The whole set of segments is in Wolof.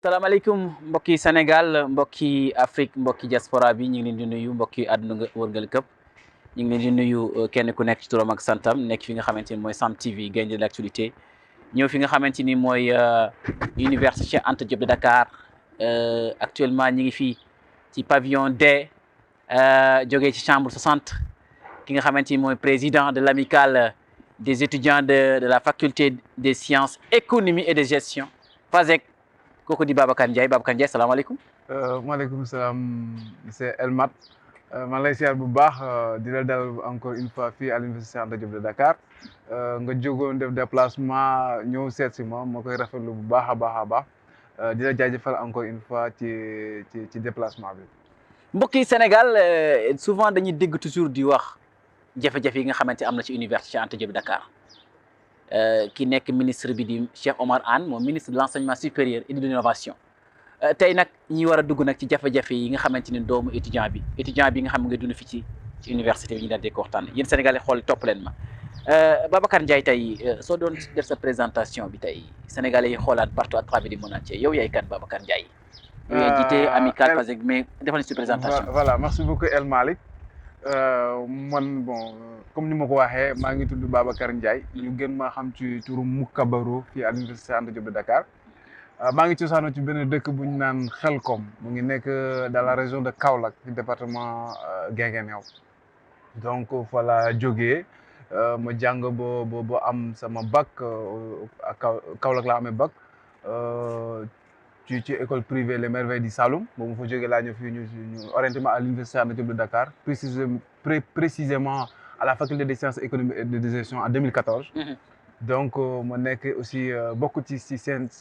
salaamaaleykum mbokki Sénégal mbokki Afrique mbokki diaspora bi ñu ngi leen di nuyu mbokki àdduna nga wërngal këpp ñu ngi leen di nuyu kenn ku nekk ci turam ak santam nekk fi nga xamante ni mooy Sam TV gaynde de l'actualité ñëw fi nga xamante ni mooy Université Cheikh Anta Diop de Dakar actuellement ñi ngi fii ci pavillon D jógee ci chambre 60 ki nga xamante ni mooy président de l'amicale des étudiants de la faculté des sciences économie et de gestion FASEG kooku di Babacar Ndiaye salaamaaleykum. maaleykum salaam monsieur Elmat maa ngi lay siyaar bu baax di la dalal encore une fois fii à l'université Cheikh Anta Diop de Dakar nga jógoon def déplacement ñëw seet si ma koy rafetlu bu baax a baax di la jaajëfal encore une fois ci déplacement bi. mbokki Sénégal souvent dañuy dégg toujours di wax jafe-jafe yi nga xamante am na ci université Cheikh Anta Diop de Dakar. ki nekk ministre bi di Cheikh Oumar Anne moom ministre de l'enseignement supérieur et de l'innovation tey nag ñi war a dugg nag ci jafe-jafe yi nga xamante ni doomu étudiant bi nga xam nga dund fi ci université bi ñu daal di ko waxtaan yéen Sénégalais xool topp leen ma Babacar Ndiaye tey soo doon def sa présentation bi tey Sénégalais yi xoolaat partout à travers le monde entier yow yaay kan Babacar Ndiaye. yow yaay jiite amicale parce que mais defal ci présentation. voilà merci beaucoup El Malick man bon comme ni ma ko waxee maa ngi tudd Babacar Ndiaye ñu gën maa xam ci turu Moukabaro fii à l'université Cheikh Anta Diop de Dakar maa ngi cosaanoo ci benn dëkk bu ñu naan Xelkom mu ngi nekk dans la région de Kaolack ci département Guinguinéo donc voilà jógee ma jàng bo am sama bac Kaolack laa amee bac ci école privée Les Merveilles du Saloum ba mu fa jógee laa ñëw fii ñu orienté ma à l'université Cheikh Anta Diop de Dakar précisément à la faculté des sciences économiques et de gestion en 2014. donc ma nekk aussi bokk ci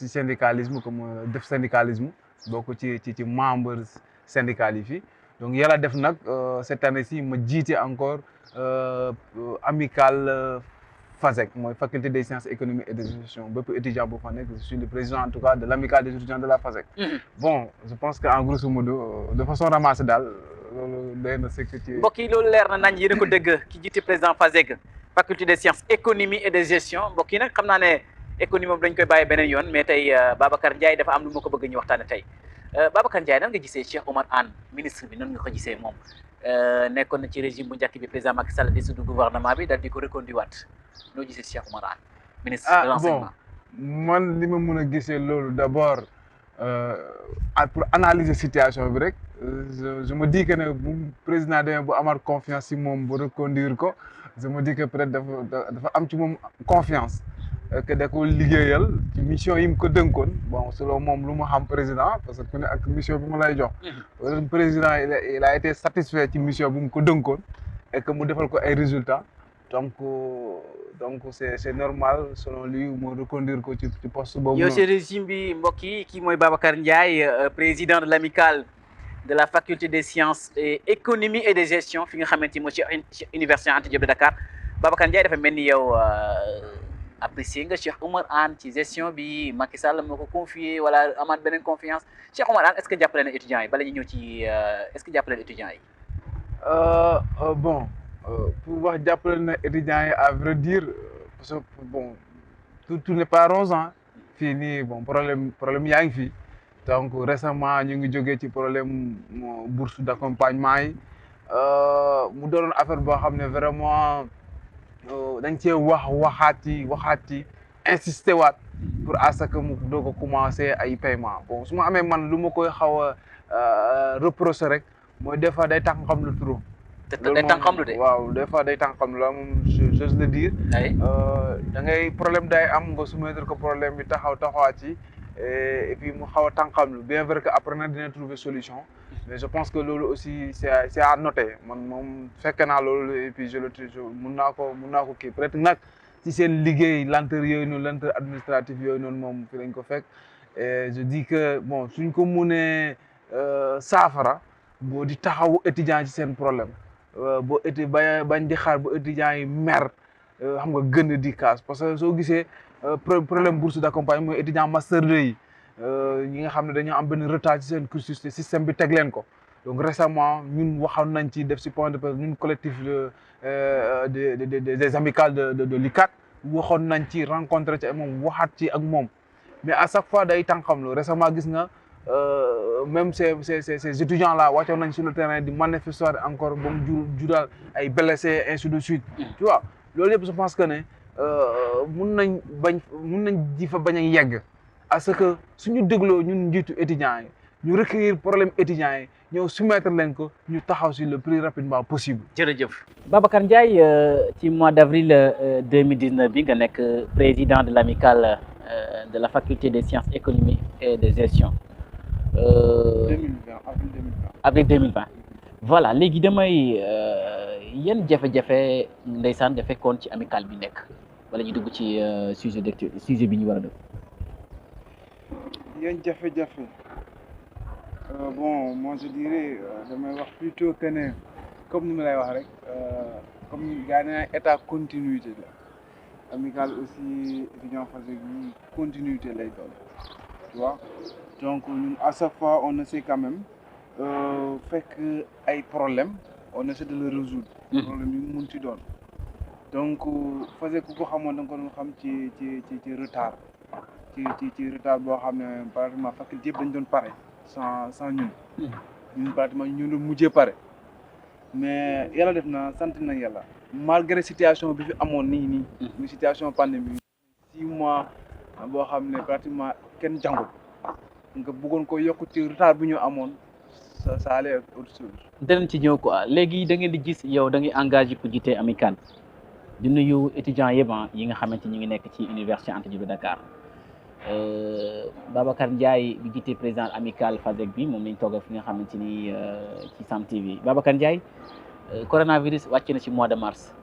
syndicalisme comme def syndicalisme bokk ci membre syndical yi fii donc yàlla def nag cette année-ci ma jiite encore amicale FASEG mooy faculté des sciences économiques et de gestion bépp étudiant boo fa nekk je suis le président en tout cas de l'amicale des étudiants de la FASEG. bon je pense que en grosso modo de façon ramassée daal loolu doy na sécurité. mbokk yi loolu leer na nañ yéen a ko dégg ki jiite président FASEG faculté des sciences économie et de gestion mbokk yi nag xam naa ne économie moom dañ koy bàyyi beneen yoon mais tey Babacar Ndiaye dafa am lu ma ko bëgg ñu waxtaane tey Babacar Ndiaye nan nga gisee Cheikh Oumar Anne ministre bi nan nga ko gisee moom nekkoon na ci régime bu njëkk bi président Macky Sall dissout du gouvernement bi daal di ko reconduire waat noo gisee Cheikh Oumar Anne ministre de l'enseignement. man li ma mën a gisee loolu d'abord pour analyser situation bi rek je me dis que ne bu président demee bu amaat confiance si moom bu reconduire ko je me dis que peut-être dafa am ci moom confiance que da ko liggéeyal ci mission yi mu ko dënkoon bon selon moom lu ma xam président parce que ku ne ak mission bi ma lay jox président il a été satisfait ci mission bi mu ko dënkoon et que mu defal ko ay résultats donc c'est normal selon lui mu reconduire ko ci poste boobu. yow ci régime bi mbokk yi kii mooy Babacar Ndiaye président de l'amicale de la faculté des sciences et économie et de gestion fi nga xamante ni mooy ci université Anta Diop de Dakar Babacar Ndiaye dafa mel ni yow apprécier nga Cheikh Oumar Anne ci gestion bi Macky Sall moo ko confié wala amaat beneen confiance Cheikh Oumar Anne est-ce que jàppale na étudiants yi bala ñu ñëw ci est-ce que jàppale na étudiants yi. bon pour wax jàppale na étudiants yi à vrai dire parce que bon tout n'est pas rose fii nii bon problème yaa ngi fii. donc récemment ñu ngi jógee ci problème bourse d'accompagnement yi mu doonoon affaire boo xam ne vraiment dañ cee waxaat ci insister waat pour à ce que mu doog a commencer ay paiement bon su ma amee man lu ma koy xaw a reprocher rek mooy des fois day tax xam lu trop. day tax xam lu de. waaw des fois day tax xam lu la moom j'ose le dire. da ngay problème day am nga soumettre ko problème bi taxawaat ci. et puis mu xaw a tànqamlu bien vrai que après nag dina trouver solution mais je pense que loolu aussi c'est à noter man moom fekk naa loolu et puis mun naa ko kii peut-être nag ci seen liggéey lenteur yooyu noonu lenteur administrative yooyu noonu moom fi lañ ko fekk et je dis que bon suñ ko munee saafara boo di taxawu étudiants ci seen problème boo bañ di xaar ba étudiants yi mer xam nga gën di casse parce que soo gisee problème bourse d'accompagnement mooy étudiant master 2 yi ñi nga xam ne dañoo am benn retard ci seen cursus te système bi teg leen ko donc récemment ñun waxoon nañ ci def ci point de presse ñun collectif des amicales de l'ICAT waxoon nañ ci rencontré ci moom waxaat ci ak moom mais à chaque fois day tànqamlu récemment gis nga même ces étudiants là wàccoon nañ sur le terrain di manifester encore ba mu jural ay blessés ainsi de suite tu vois loolu yëpp je pense que ne mun nañ ji fa bañ a yegg à ce que suñu dégloo ñun njiitu étudiants yi ñu recueillir problème étudiants yi ñëw soumettre leen ko ñu taxaw si le plus rapidement possible. jërëjëf Babacar Ndiaye ci mois d'avril 2019 bi nga nekk président de l'amicale de la faculté des sciences économiques et de gestion. 2020 avril 2020 voilà léegi damay yan jafe-jafe ndeysaan dafa fekkoon ci amicale bi nekk wala ñu dugg ci sujet bi ñu war a def. yan jafe-jafe bon moi je dirais damay wax plutôt que ne comme ni ma lay wax rek comme gars yi état continuité la amicale aussi étudiant FASEG yi continuité lay doon tu vois donc ñun à chaque fois on essaie quand même fekk ay problème on essaie de le résoudre problème yi mun ci doon donc FASEG ku ko xamoon da nga ko doon xam ci retard ci retard boo xam ne pratiquement faculté yëpp dañ doon pare sans ñun pratiquement ñu doon mujjee pare mais yàlla def na sant nañ yàlla malgré situation bi fi amoon nii muy situation pandémie 6 mois boo xam ne pratiquement kenn jàngul nga bëggoon ko yokk ci retard bi ñu amoon ça allait autre chose. danañ ci ñëw quoi léegi da ngeen di gis yow da ngay engagé pour jiite amicale di nuyu étudiants yëpp yi nga xamante ñu ngi nekk ci université Anta Diop de Dakar Babacar Ndiaye bi jiite président amicale FASEG bi moom lañ toogal fi nga xamante ni ci Sam TV Babacar Ndiaye coronavirus wàcc na ci mois de mars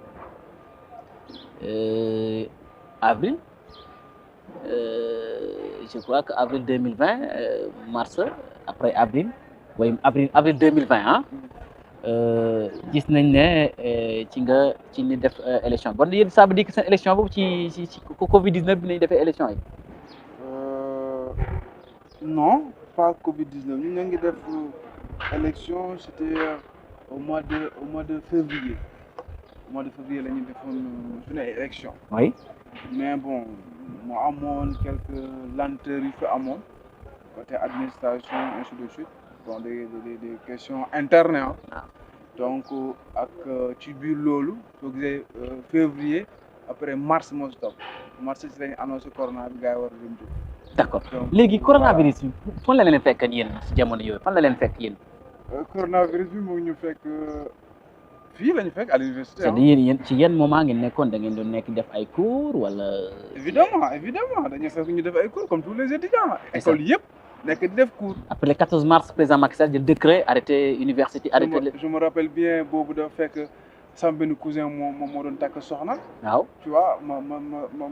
avril je crois que avril 2020 mars après avril way avril 2020 gis nañ ne ci ni def élection bon yéen ça veut dire que seen élection boobu ci Covid 19 bi nañ defee élection yi. Non pas Covid 19 ñu ngi def élection c'était au mois de février la ñu defoon suñu élection. oui mais bon mu amoon quelques lenteurs yu fi amoon côté administration ainsi de suite bon des questions internes donc ak ci biir loolu soo gisee février après mars moo si topp mars ci lañu annoncé corona bi gars yi war a dem jóg. d'accord léegi coronavirus bi fan la leen fekk yéen si jamono yooyu fan la leen fekk yéen. coronavirus bi moo ñu fekk fii la ñu fekk à l'université. c'est-à-dire yéen ci yenn moment ngeen nekkoon da ngeen doon nekk def ay cours wala. évidemment dañu fekk ñu def ay cours comme tous les étudiants. école yëpp nekk di def cours. après le 14 mars président Macky Sall jël décret arrêté université arrêté. je me rappelle bien boobu dafa fekk sama benn cousin moo doon takk soxna. waaw tu vois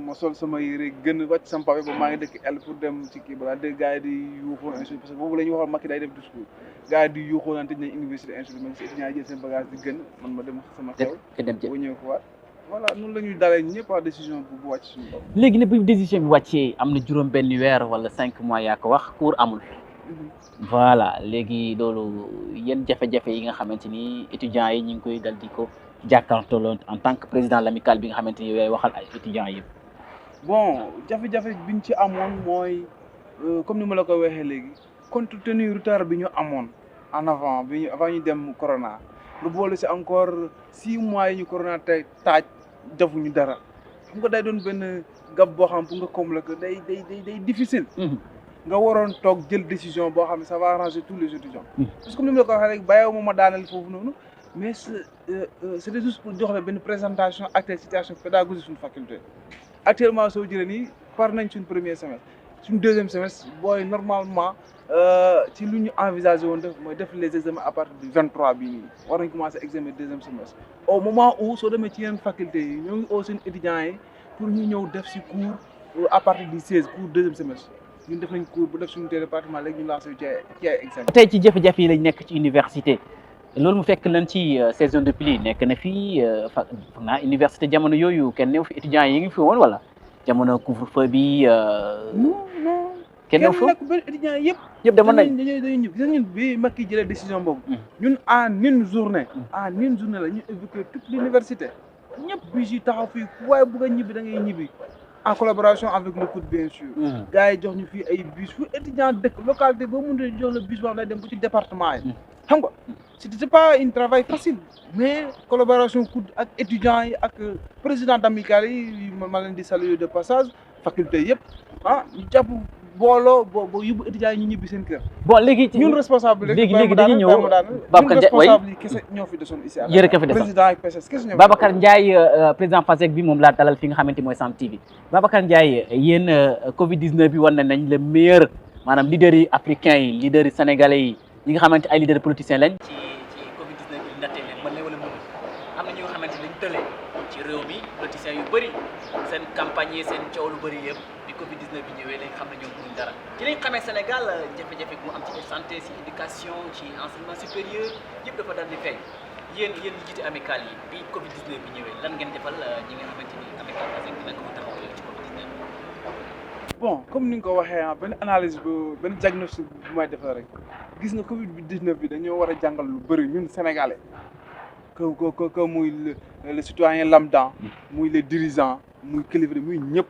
ma sol sama yére gën a wàcc sama papa ba maa ngi dëkk el pour dem ci kii balaa dégg gars yi di yuuxoo ainsi parce que boobu la ñuy waxoon Macky day def discours gars yi di yuuxoo naan tëj nañ université ainsi man si étudiants yi jël seen bagage di gën man ma dem sama xew. bu ñëw ko waat voilà noonu la ñuy dalee ñëpp a décision bu wàcc suñu bopp. léegi nag bu décision bi wàccee am na juróom benn weer wala 5 mois yaa ko wax cours amul. voilà léegi loolu yenn jafe-jafe yi nga xamante ni étudiants yi ñu ngi koy dal di ko jàkkaarloo en tant que président de l'amicale bi nga xamante ni yooyu waxal ay étudiants yëpp. bon jafe-jafe biñ ci amoon mooy comme ni ma la ko waxee léegi compte tenu retard bi ñu amoon en avant avant ñu dem corona lu boole si encore 6 mois yi ñu corona tey taaj defuñu dara xam nga day doon benn gab boo xam pour nga combler que day difficile. nga waroon toog jël décision boo xam ne ça va arranger tous les étudiants. parce que comme ni ma la ko waxee rek bàyyiwuma ma daaneel foofu noonu mais c'était juste pour jox la benn présentation actuelle situation pédagogique suñu faculté. actuellement soo jëlee nii par nañ suñ premier semestre suñ deuxième semestre booy normalement ci lu ñu envisagé woon def mooy def les examens à partir du 23 bii nii war nañ commencer examen deuxième semestre au moment où soo demee ci yeneen faculté yi ñoo ngi oo seen étudiants yi pour ñu ñëw def si cours à partir du 16 cours deuxième semestre ñun def nañ cours bu def suñu département léegi ñu lancé ci ay examen. tey ci jafe-jafe yi lañ nekk ci université loolu mu fekk leen ci saison de pluie nekk na fii foog naa université jamono yooyu kenn newu fi étudiants yi ngi fi woon wala jamono couvre-feu bi. non kenn newu fa nekk benn étudiants yëpp demoon nañ dañuy ñëw gis ñun bi Macky jëlee décision boobu. ñun en une journée la ñu évacuer toute l'université ñëpp bi si taxaw fii waaye bëgg a ñibbi da ngay ñibbi en collaboration avec le COUD bien sûr. gars yi jox ñu fii ay bus fu étudiant dëkk localité boo mun a jox la bus boo xam ne dem ba ci département yi. xam nga c'est pas un travail facile mais collaboration COUD ak étudiants yi ak président d'amicale yi ma leen di saluer de passage faculté yëpp ñu jàpp booloo boo yóbbu étudiants yi ñu ñibbi seen kër. bon léegi ñun responsable léegi dañuy ñëw Babacar Ndiaye responsable yi kese ñoo fi desoon ici yërëka fi desoon président ak PSS kese ñoo fi Babacar Ndiaye président FASEG bi moom laa dalal fi nga xamante mooy Sam TV Babacar Ndiaye yéen Covid 19 bi wan nañ le meilleur maanaam leaders yi africains yi leaders yi sénégalais yi ñi nga xamante ay leaders politiciens lañ. ci Covid 19 bi ndaxte leen mën na wala mënul am na ñi nga xamante dañ tële ci réew mi politiciens yu bëri seen campagne yi seen coow lu bëri yëpp bi Covid 19 bi ñëwee lañ xam ne ñoom mënuñ dara ci lañ xamee Sénégal jafe-jafe mu am ci santé ci éducation ci enseignement supérieur yëpp dafa daal di feeñ yéen ñi jiite amicale yi bi Covid 19 bi ñëwee lan ngeen defal ñi nga xamante ni amicale FASEG bi naka ko taxawalee ci Covid 19. bon comme ni nga ko waxee benn analyse benn diagnostic bu may defal rek gis nga Covid 19 bi dañoo war a jàngal lu bëri ñun sénégalais que muy le citoyen lambda muy les dirigeants muy kilifa muy ñëpp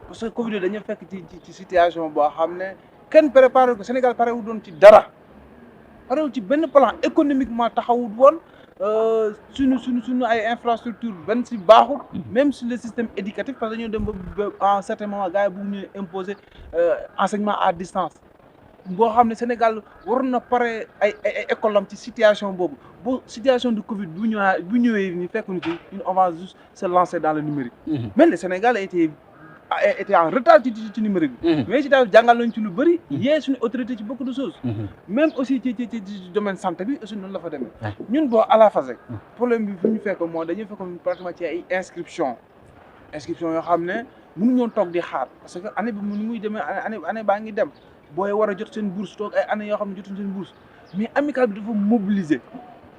parce que Covid dañoo fekk ci situation boo xam ne kenn préparé ko Sénégal pare wu doon ci dara pare wu ci benn plan économiquement taxawut woon suñu ay infrastructure benn si baaxul même sur le système éducatif parce que dañoo dem ba en certain moment gars yi bu ñu imposer enseignement à distance boo xam ne Sénégal waroon na pare ay école am ci situation boobu bu situation de Covid bu ñëwee ni fekk ñu ci on va juste se lancer dans le numérique mais le Sénégal était en retard ci numérique bi mais ci daal jàngal nañ ci lu bëri yee suñu autorité ci beaucoup de choses même aussi ci domaine santé bi aussi noonu la fa demee ñun boo à la FASEG problème bi fu ñu fekk moo dañuy fekk pratiquement ci ay inscription yoo xam ne mënu ñoon toog di xaar parce que année bi ni muy demee année baa ngi dem booy war a jot seen bourse toog ay année yoo xam ne jotuñ seen bourse mais amicale bi dafa mobiliser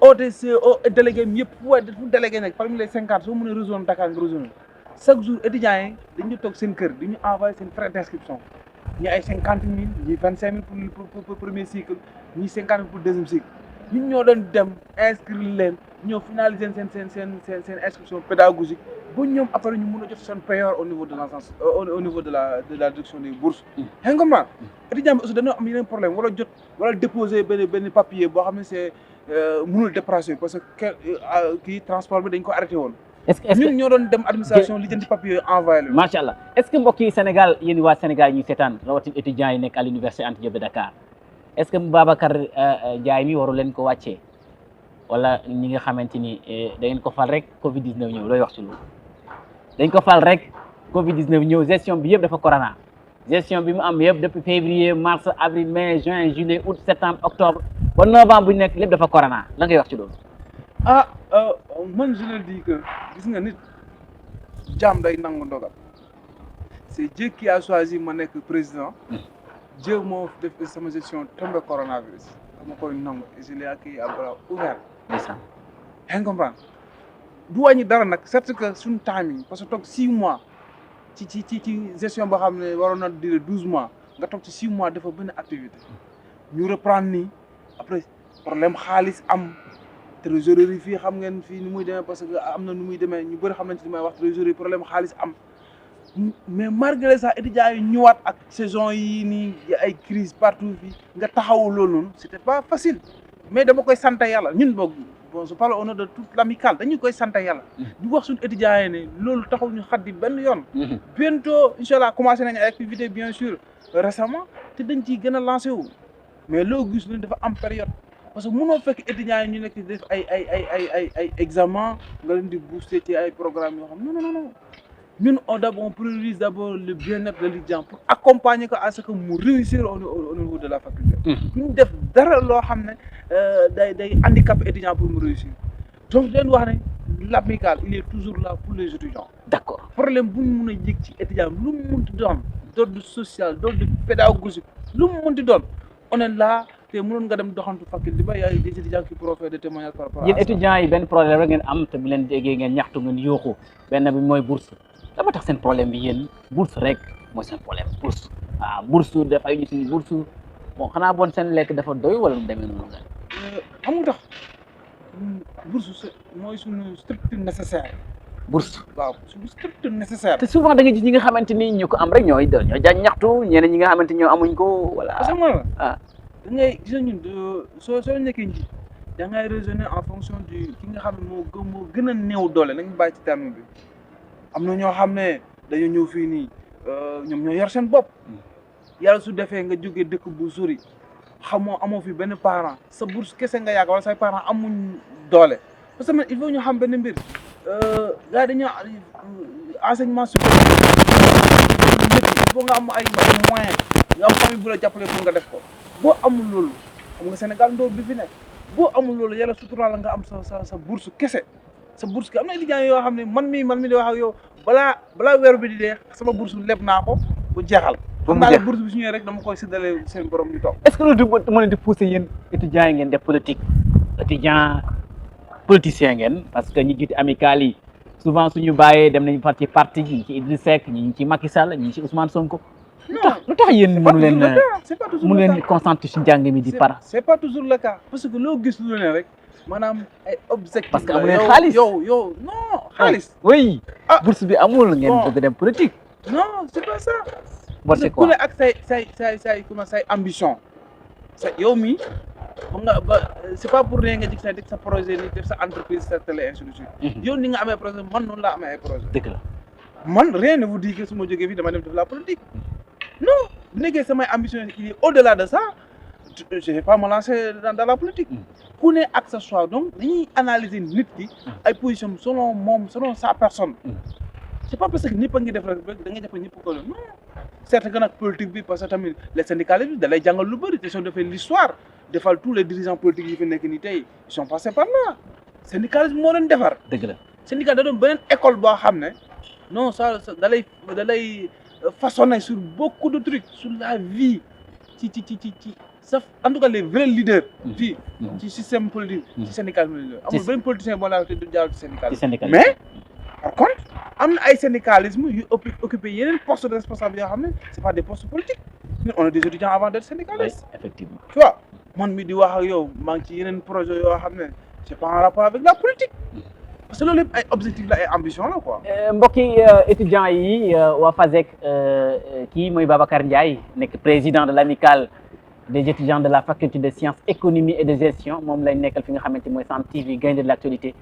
OTC délégué mi yëpp fu délégué nekk parmi les 50 soo mën a région Dakar nga région chaque jour étudiants yi dañu toog seen kër di ñu envoyé seen frais d'inscription ñi ay 50 000 ñi 25 000 pour premier cycle ñi 50 000 pour deuxième cycle ñun ñoo doon dem inscrire leen ñoo finaliser seen inscription pédagogique ba ñoom après ñu mën a jot seen payeur au niveau de l'agence au niveau de la direction des bourses. xam nga man étudiant bi aussi dañoo am yeneen problème wala déposer benn papier boo xam ne c'est mënul déplacer parce que kii transport bi dañ ko arrêté woon. est-ce que ñun ñoo doon dem administration li jënd papier envoyé leen. macha allah est-ce que mbokk yi Sénégal yéen waa Sénégal ñuy seetaan rawatina étudiants yi nekk à l'université Anta Diop de Dakar est-ce que Babacar Ndiaye mi waru leen ko wàccee wala ñi nga xamante ni da ngeen ko fal rek Covid 19 ñëw looy wax ci loolu. dañ ko fal rek Covid 19 ñëw gestion bi yëpp dafa corona gestion bi mu am yëpp depuis février mars avril mai juin juillet août septembre octobre ba novembre bu nekk lépp dafa corona la ngay wax ci loolu. man je le dis que gis nga nit jaam day nangu ndogal c'est Dieu qui a choisi ma nekk président Dieu moo def sama gestion tombé coronavirus dama koy nangu et je l'ai accueilli à bras ouverts. ndeysaan. yaa ngi comprendre du wàññi dara nag certes que suñu timing parce que toog 6 mois ci gestion boo xam ne waroon na durer 12 mois nga toog ci 6 mois dafa benn activité ñu reprendre nii après problème xaalis am. trésorerie fii xam ngeen fii ni muy demee parce que am na nu muy demee ñu bëri xam nañ ci li may wax trésorerie problème xaalis am mais malgré ça étudiants yi ñëwaat ak saison yi nii ay crise partout fii nga taxawu loolu noonu c'était pas facile mais dama koy sant yàlla ñun boog bon je parle au nom de toute l'amicale dañu koy sant yàlla di wax suñu étudiants yi ne loolu taxul ñu xaddi benn yoon bientôt incha allah commencé nañ ay activités bien sûr récemment te dañ ciy gën a lancé wu mais loo gis ne dafa am période parce que mënoo fekk étudiants yi ñu nekk def ay examen nga leen di booster ci ay programmes yoo xam non ñun on priorise d'abord le bien-être de l'étudiant pour accompagner ko à ce que mu réussir au niveau de la faculté. ñu def dara loo xam ne day handicap étudiant pour mu réussir donc leen wax ne l'amicale il est toujours là pour les étudiants. d'accord problème bu mu mën a yëg ci étudiant lu mu munti doon d'ordre social d'ordre pédagogique lu mu munti doon on est là. te mënoon nga dem doxantu faculté ba yaay des étudiants qui profèrent des témoignages par rapport à ça. yéen étudiants yi benn problème rek ngeen am te bu leen déggee ngeen ñaxtu ngeen yooxu benn bi mooy bourse dama tax seen problème bi yéen bourse rek mooy seen problème bourse bourse dafay ñu suñu bourse bon xanaa bon seen lekk dafa doy wala mu demee noonu xam nga tax bourse mooy suñu structure nécessaire bourse waaw c'est strict nécessaire. te souvent da nga gis ñi nga xamante ni ñu ko am rek ñooy jaaj ñaxtu ñeneen ñi nga xamante ni ñoo amuñ ko voilà. parce que man ah da ngay gis ñun soo nekkee nji da ngay raisonner en fonction du ki nga xam ne moo gën a néew doole nañu bàyyi ci terme bi am na ñoo xam ne dañu ñëw fii nii ñoom ñoo yor seen bopp yàlla su defee nga jógee dëkk bu sori amoo fi benn parent sa bourse kese nga yaakaar wala say parents amuñ doole parce que man il faut ñu xam benn mbir gars dañoo enseignement supérieur il faut nga am ay moyens nga am famille bu la jàppale pour nga def ko boo amul loolu xam nga Sénégal ndóol bi fi nekk boo amul loolu yàlla suturaal la nga am sa bourse kese sa bourse ke am na étudiants yoo xam ne man mi di wax ak yow balaa weeru bi di dee sama bourse leb naa ko bu jeexal xam naa ne bourse bi su ñëwee rek dama koy séddale seen borom ñu toog. est-ce que loolu du mën di pousser yéen étudiants yi ngeen def politique politicien ngeen parce que ñi jiite amicale yi souvent suñu bàyyee dem nañu far ci parti ñi ci Idriss Seck ñi ci Macky Sall ñi ci Ousmane Sonko. lu tax yéen mënu leen concentrer ci njàng mi di para. c'est pas toujours le cas parce que loo gis lu ne rek maanaam ay objectifs. parce que amu leen xaalis yow non xaalis. oui bourse bi amul ngeen bëgg dem politique. non c'est pas ça. bon c'est quoi ku ne ak say ambition yow mi c'est pas pour rien nga jig sa def sa projet ni def sa entreprise sa télé ainsi de suite yow ni nga amee projet man noonu laa amee ay projet dëgg la man rien ne vous dit que su ma jógee fii dama dem def la politique non bu nekkee samay ambition il est au-delà de ça je vais pas me lancer dans la politique ku ne ak sa choix donc dañuy analyser nit ki ay position selon sa personne c'est pas parce que ñëpp a ngi def rek da ngay jàpp ñëpp ko non certes que nag politique bi parce que tamit les syndicalistes da lay jàngal lu bëri te soo defee l'histoire defal tous les dirigeants politiques yi fi nekk nii tey ils sont passés par là syndicalisme moo leen defar. dëgg la syndicat da doon beneen école boo xam ne non ça da lay façonner sur beaucoup de trucs sur la vie ci sa en tout cas les vrais leaders. fii ci système politique. ci syndicalisme amul benn politicien boo laa te du jaar ci syndicalisme. mais par contre am na ay syndicalisme yu occupé yeneen postes de responsable yoo xam ne c'est pas des postes politiques ñun on est des étudiants avant d'être syndicalistes. oui effectivement tu vois man mi di wax ak yow maa ngi ci yeneen projet yoo xam ne c'est pas en rapport avec la politique parce que loolu yëpp ay objectifs la ay ambition la quoi. mbokki étudiants yi waa FASEG kii mooy Babacar Ndiaye nekk président de l'amicale des étudiants de la faculté de sciences économie et de gestion moom lañ nekkal fi nga xamante mooy Sam TV gaynde de l'actualité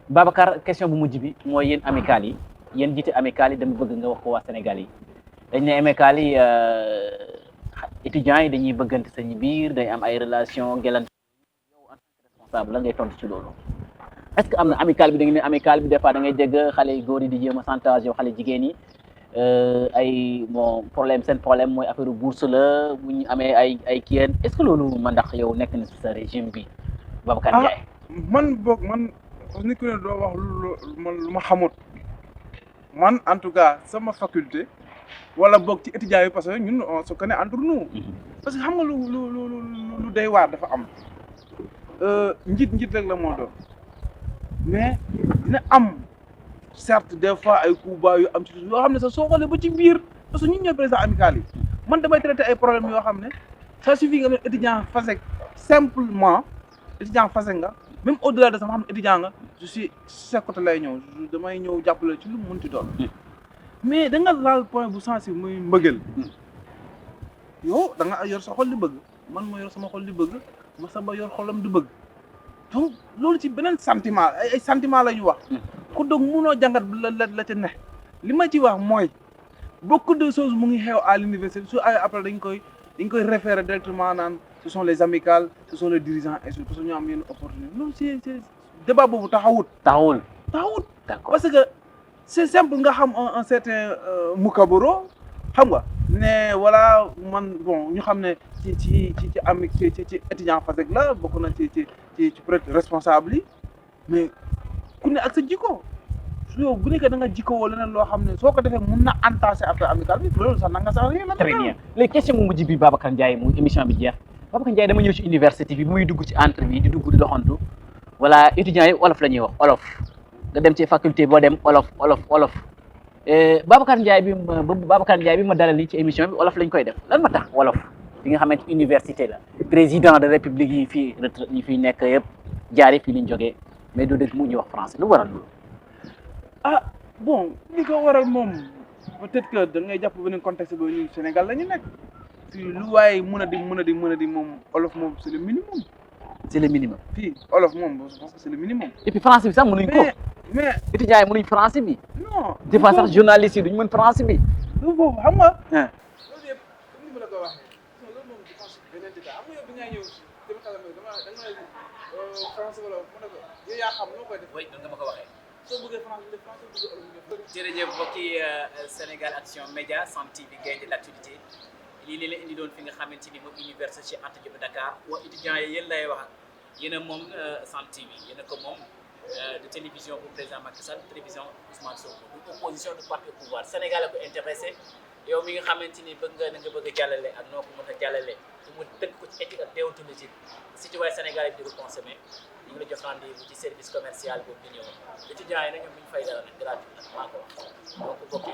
Babacar question bu mujj bi mooy yéen amicale yi yéen jiite amicale yi dama bëgg nga wax ko waa Sénégal yi dañ ne amicale yi étudiants yi dañuy bëggante seen biir day am ay relation gelante yow en tant que responsable la ngay tontu ci loolu est-ce que am na amicale bi da ngeen ne amicale bi des fois da ngay dégg xale yu góor yi di jéem a chantage yow xale jigéen yi ay bon seen problème mooy affaire bourse la bu ñu amee ay kiyeen est-ce que loolu man ndax yow nekk na sa régime bi Babacar Ndiaye. man nit ku ne doo wax lu ma xamut man en tout cas sama faculté wala boog ci étudiants yi parce que ñun on se connaît entre nous. parce que xam nga lu day waar dafa am njiit rek la moo doon mais dina am certes des fois ay coups bas yu am ci yoo xam ne sax soo xoolee ba ci biir parce que ñun ñooy président amical yi man damay traiter ay problèmes yoo xam ne ça suffit nga doon étudiant FASEG simplement étudiant FASEG nga même au-delà de ça ma xam ne étudiant nga je suis sa côté lay ñëw damay ñëw jàppale ci lu mu mënti doon mais da nga laal point bu sensible muy mbëggeel yow da nga yor sa xol di bëgg man ma yor sama xol di bëgg ma saba yor xolam di bëgg donc loolu ci beneen sentiment ay sentiment la ñu wax ku doog munoo jàngat la ca ne li ma ci wax mooy beaucoup de choses mu ngi xew à l'université su ay après dañ koy référer directement naan ce sont les amicales ce sont les dirigeants et parce que ñu am yenn opportunité loolu c'est débat boobu taxawul d'accord parce que c'est simple nga xam un certain Moukabaro xam nga ne voilà man bon ñu xam ne ci étudiant FASEG la bokk na ci peut-être responsable yi mais ku ne ak sa jikko yow bu nekkee da nga jikko wala leneen loo xam ne soo ko defee mun na entacher affaire amicale bi loolu sax na nga sax rien la. très bien léegi question bu mujj bi Babacar Ndiaye mu émission bi jeex Babacar Ndiaye dama ñëw ci université bi muy dugg ci entre bi di dugg di doxantu voilà étudiants yi olof la ñuy wax olof nga dem ci faculté boo dem olof Babacar Ndiaye bi ma dalal nii ci émission bi olof lañ koy def lan ma tax wolof bi nga xamante université la président de république yi fii retraite ñi fiy nekk yëpp jaare fii lañ jógee mais du dëgg mu ñuy wax français lu waral loolu. ah bon li ko waral moom peut-être que da ngay jàpp beneen contexte ba ñu Sénégal la ñu nekk fii lu waaye mën a di moom olof moom c'est le minimum c'est le minimum. fii olof moom je pense que c'est le minimum. et puis français bi sax mënuñ ko. mais étudiants yi mënuñ français bi. non des fois sax journalistes yi duñ mën français bi. lu foofu xam nga. loolu yëpp comme ni ma la ko waxee loolu moom je pense beneen détail xam nga yow bi ngay ñëw dama xala da nga français wala mu ne ko yow yaa xam noo koy def. oui noonu nga ma ko waxee. soo bëggee français def français bëggee olof def. jërëjëf mbokki Sénégal Action Média Sam TV gaynde l'actualité lii leen la indi doon fi nga xamante ni moom université Cheikh Anta Diop de Dakar waa étudiants yi yéen lay wax yéen a moom Sam TV yéen a ko moom de télévision bu président Macky Sall télévision Ousmane Sonko bu opposition du parti au pouvoir Sénégal la ko intéressé yow mi nga xamante ni bëgg nga bëgg a jàllale ak noo ko mën a jàllale mu tënk ko ci éthique ak déontologie citoyen sénégalais bi di ko consommé ñu ngi la jox rendez-vous ci service commercial boobu di ñëw étudiants yi nag ñoom bu ñu fay dara nag gratuit nag maa ko wax donc